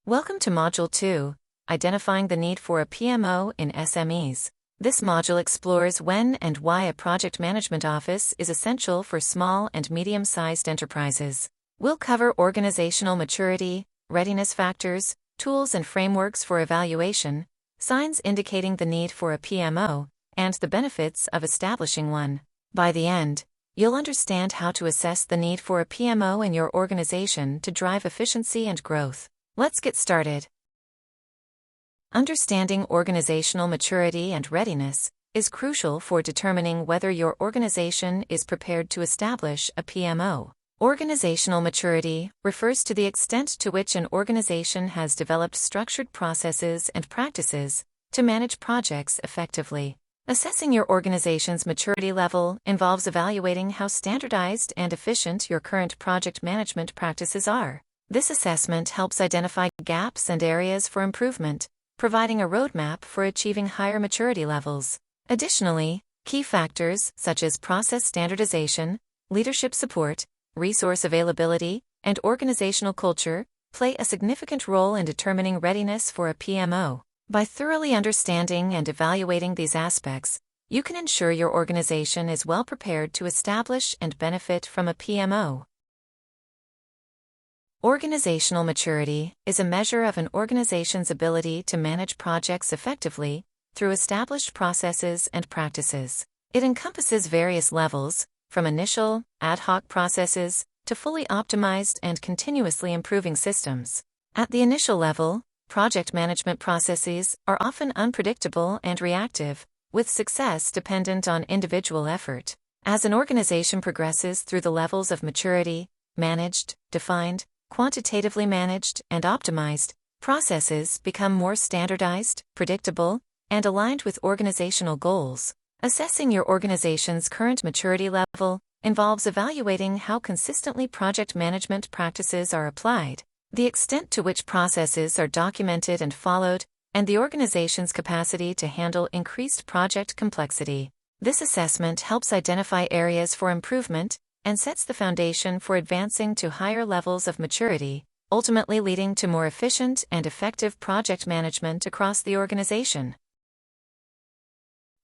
Welcome to Module 2, Identifying the Need for a PMO in SMEs. This module explores when and why a project management office is essential for small and medium-sized enterprises. We'll cover organizational maturity, readiness factors, tools and frameworks for evaluation, signs indicating the need for a PMO, and the benefits of establishing one. By the end, you'll understand how to assess the need for a PMO in your organization to drive efficiency and growth. Let's get started. Understanding organizational maturity and readiness is crucial for determining whether your organization is prepared to establish a PMO. Organizational maturity refers to the extent to which an organization has developed structured processes and practices to manage projects effectively. Assessing your organization's maturity level involves evaluating how standardized and efficient your current project management practices are. This assessment helps identify gaps and areas for improvement, providing a roadmap for achieving higher maturity levels. Additionally, key factors such as process standardization, leadership support, resource availability, and organizational culture play a significant role in determining readiness for a PMO. By thoroughly understanding and evaluating these aspects, you can ensure your organization is well prepared to establish and benefit from a PMO. Organizational maturity is a measure of an organization's ability to manage projects effectively through established processes and practices. It encompasses various levels, from initial, ad hoc processes to fully optimized and continuously improving systems. At the initial level, project management processes are often unpredictable and reactive, with success dependent on individual effort. As an organization progresses through the levels of maturity, managed, defined, quantitatively managed, and optimized, processes become more standardized, predictable, and aligned with organizational goals. Assessing your organization's current maturity level involves evaluating how consistently project management practices are applied, the extent to which processes are documented and followed, and the organization's capacity to handle increased project complexity. This assessment helps identify areas for improvement and sets the foundation for advancing to higher levels of maturity, ultimately leading to more efficient and effective project management across the organization.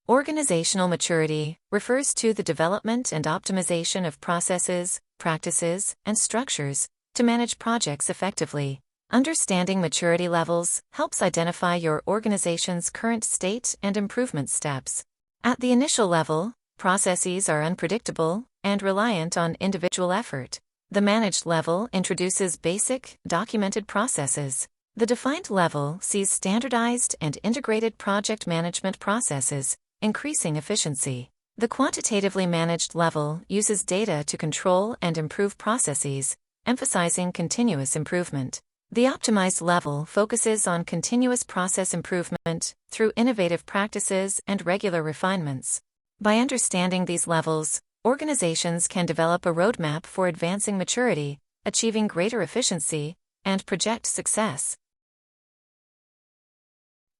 Organizational maturity refers to the development and optimization of processes, practices, and structures to manage projects effectively. Understanding maturity levels helps identify your organization's current state and improvement steps. At the initial level, processes are unpredictable and reliant on individual effort. The managed level introduces basic, documented processes. The defined level sees standardized and integrated project management processes, increasing efficiency. The quantitatively managed level uses data to control and improve processes, emphasizing continuous improvement. The optimized level focuses on continuous process improvement through innovative practices and regular refinements. By understanding these levels, organizations can develop a roadmap for advancing maturity, achieving greater efficiency, and project success.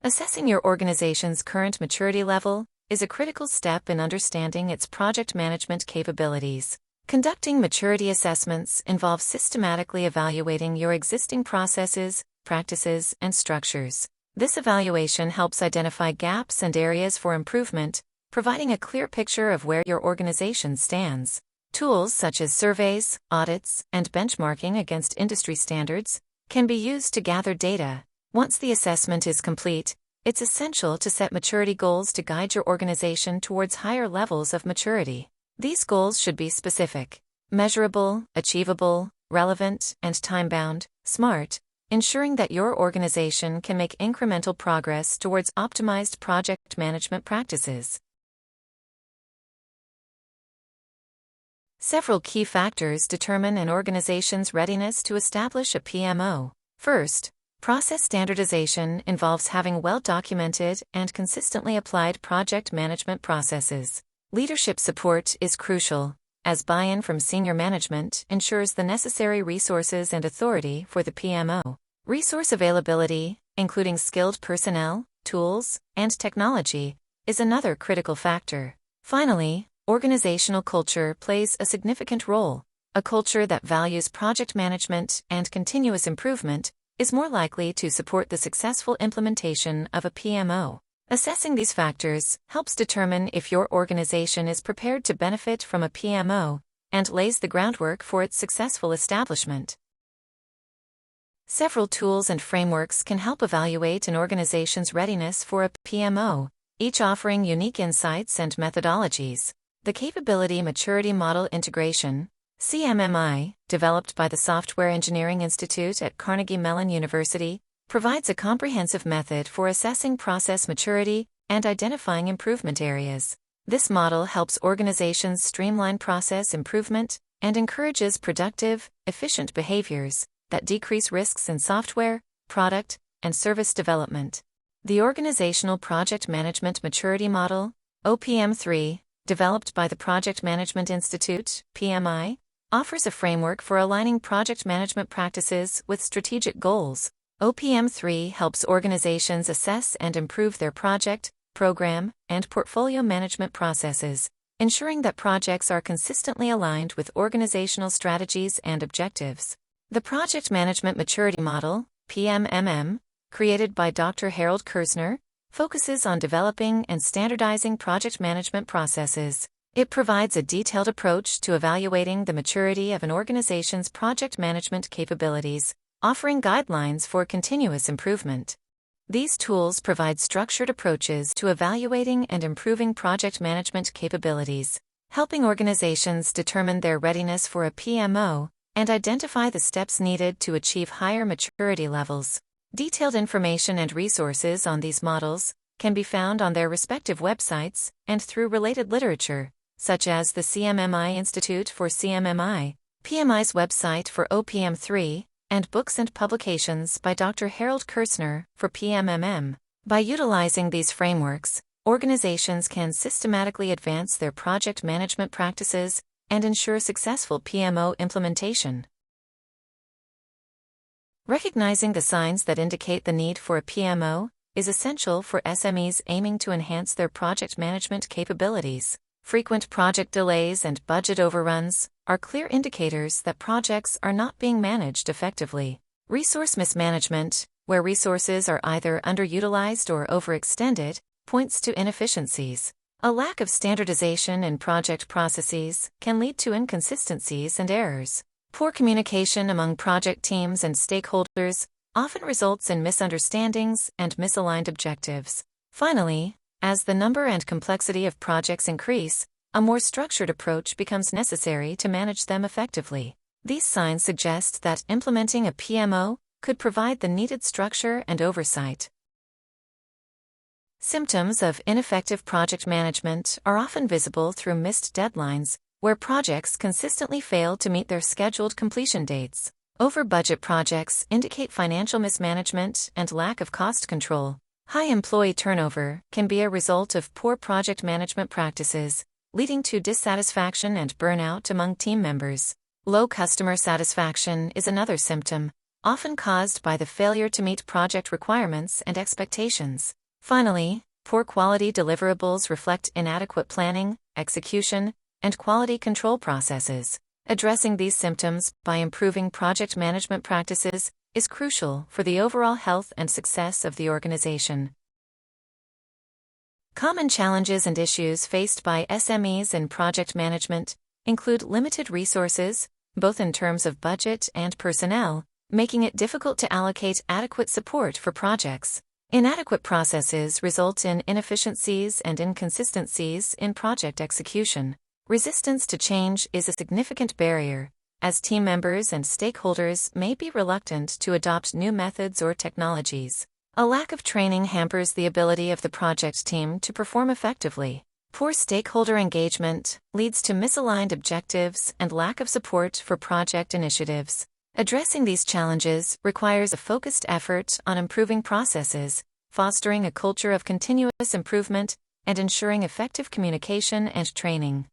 Assessing your organization's current maturity level is a critical step in understanding its project management capabilities. Conducting maturity assessments involves systematically evaluating your existing processes, practices, and structures. This evaluation helps identify gaps and areas for improvement, providing a clear picture of where your organization stands. Tools such as surveys, audits, and benchmarking against industry standards can be used to gather data. Once the assessment is complete, it's essential to set maturity goals to guide your organization towards higher levels of maturity. These goals should be specific, measurable, achievable, relevant, and time-bound, SMART, ensuring that your organization can make incremental progress towards optimized project management practices. Several key factors determine an organization's readiness to establish a PMO. First, process standardization involves having well-documented and consistently applied project management processes. Leadership support is crucial, as buy-in from senior management ensures the necessary resources and authority for the PMO. Resource availability, including skilled personnel, tools, and technology, is another critical factor. Finally, organizational culture plays a significant role. A culture that values project management and continuous improvement is more likely to support the successful implementation of a PMO. Assessing these factors helps determine if your organization is prepared to benefit from a PMO and lays the groundwork for its successful establishment. Several tools and frameworks can help evaluate an organization's readiness for a PMO, each offering unique insights and methodologies. The Capability Maturity Model Integration, CMMI, developed by the Software Engineering Institute at Carnegie Mellon University, provides a comprehensive method for assessing process maturity and identifying improvement areas. This model helps organizations streamline process improvement and encourages productive, efficient behaviors that decrease risks in software, product, and service development. The Organizational Project Management Maturity Model, OPM3, developed by the Project Management Institute, PMI, offers a framework for aligning project management practices with strategic goals. OPM3 helps organizations assess and improve their project, program, and portfolio management processes, ensuring that projects are consistently aligned with organizational strategies and objectives. The Project Management Maturity Model, PMMM, created by Dr. Harold Kersner, focuses on developing and standardizing project management processes. It provides a detailed approach to evaluating the maturity of an organization's project management capabilities, offering guidelines for continuous improvement. These tools provide structured approaches to evaluating and improving project management capabilities, helping organizations determine their readiness for a PMO and identify the steps needed to achieve higher maturity levels. Detailed information and resources on these models can be found on their respective websites and through related literature, such as the CMMI Institute for CMMI, PMI's website for OPM3, and books and publications by Dr. Harold Kersner for PMMM. By utilizing these frameworks, organizations can systematically advance their project management practices and ensure successful PMO implementation. Recognizing the signs that indicate the need for a PMO is essential for SMEs aiming to enhance their project management capabilities. Frequent project delays and budget overruns are clear indicators that projects are not being managed effectively. Resource mismanagement, where resources are either underutilized or overextended, points to inefficiencies. A lack of standardization in project processes can lead to inconsistencies and errors. Poor communication among project teams and stakeholders often results in misunderstandings and misaligned objectives. Finally, as the number and complexity of projects increase, a more structured approach becomes necessary to manage them effectively. These signs suggest that implementing a PMO could provide the needed structure and oversight. Symptoms of ineffective project management are often visible through missed deadlines, where projects consistently fail to meet their scheduled completion dates. Over-budget projects indicate financial mismanagement and lack of cost control. High employee turnover can be a result of poor project management practices, leading to dissatisfaction and burnout among team members. Low customer satisfaction is another symptom, often caused by the failure to meet project requirements and expectations. Finally, poor quality deliverables reflect inadequate planning, execution, and quality control processes. Addressing these symptoms by improving project management practices is crucial for the overall health and success of the organization. Common challenges and issues faced by SMEs in project management include limited resources, both in terms of budget and personnel, making it difficult to allocate adequate support for projects. Inadequate processes result in inefficiencies and inconsistencies in project execution. Resistance to change is a significant barrier, as team members and stakeholders may be reluctant to adopt new methods or technologies. A lack of training hampers the ability of the project team to perform effectively. Poor stakeholder engagement leads to misaligned objectives and lack of support for project initiatives. Addressing these challenges requires a focused effort on improving processes, fostering a culture of continuous improvement, and ensuring effective communication and training.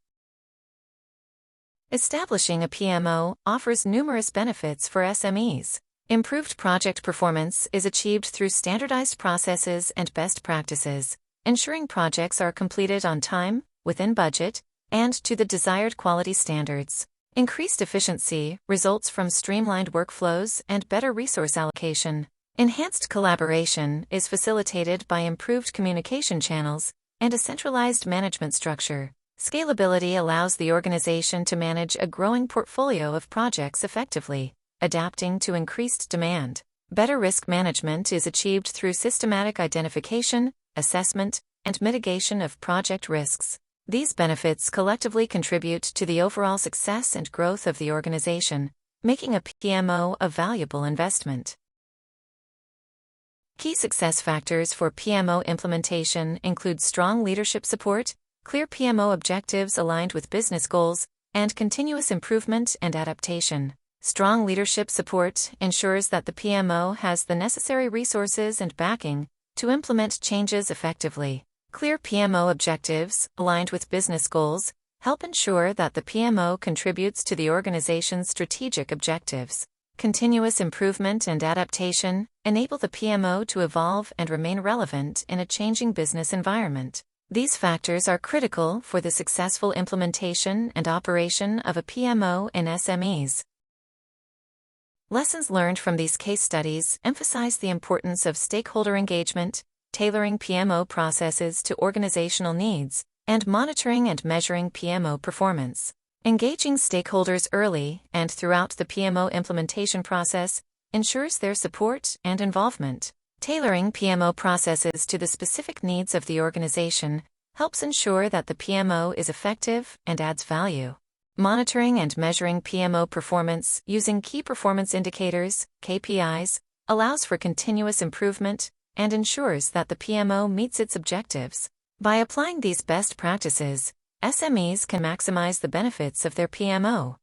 Establishing a PMO offers numerous benefits for SMEs. Improved project performance is achieved through standardized processes and best practices, ensuring projects are completed on time, within budget, and to the desired quality standards. Increased efficiency results from streamlined workflows and better resource allocation. Enhanced collaboration is facilitated by improved communication channels and a centralized management structure. Scalability allows the organization to manage a growing portfolio of projects effectively, adapting to increased demand. Better risk management is achieved through systematic identification, assessment, and mitigation of project risks. These benefits collectively contribute to the overall success and growth of the organization, making a PMO a valuable investment. Key success factors for PMO implementation include strong leadership support, clear PMO objectives aligned with business goals, and continuous improvement and adaptation. Strong leadership support ensures that the PMO has the necessary resources and backing to implement changes effectively. Clear PMO objectives, aligned with business goals, help ensure that the PMO contributes to the organization's strategic objectives. Continuous improvement and adaptation enable the PMO to evolve and remain relevant in a changing business environment. These factors are critical for the successful implementation and operation of a PMO in SMEs. Lessons learned from these case studies emphasize the importance of stakeholder engagement, tailoring PMO processes to organizational needs, and monitoring and measuring PMO performance. Engaging stakeholders early and throughout the PMO implementation process ensures their support and involvement. Tailoring PMO processes to the specific needs of the organization helps ensure that the PMO is effective and adds value. Monitoring and measuring PMO performance using key performance indicators, KPIs, allows for continuous improvement and ensures that the PMO meets its objectives. By applying these best practices, SMEs can maximize the benefits of their PMO.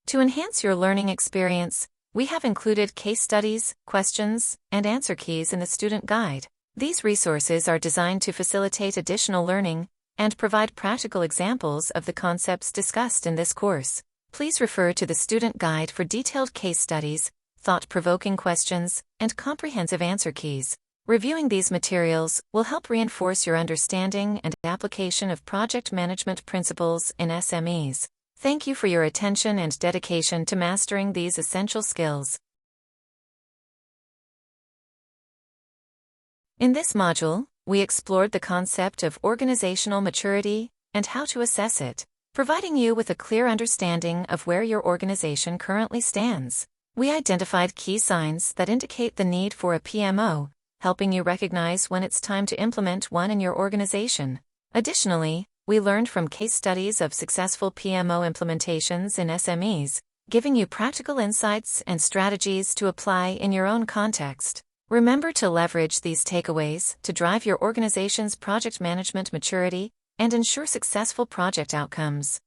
To enhance your learning experience, we have included case studies, questions, and answer keys in the student guide. These resources are designed to facilitate additional learning and provide practical examples of the concepts discussed in this course. Please refer to the student guide for detailed case studies, thought-provoking questions, and comprehensive answer keys. Reviewing these materials will help reinforce your understanding and application of project management principles in SMEs. Thank you for your attention and dedication to mastering these essential skills. In this module, we explored the concept of organizational maturity and how to assess it, providing you with a clear understanding of where your organization currently stands. We identified key signs that indicate the need for a PMO, helping you recognize when it's time to implement one in your organization. Additionally, we learned from case studies of successful PMO implementations in SMEs, giving you practical insights and strategies to apply in your own context. Remember to leverage these takeaways to drive your organization's project management maturity and ensure successful project outcomes.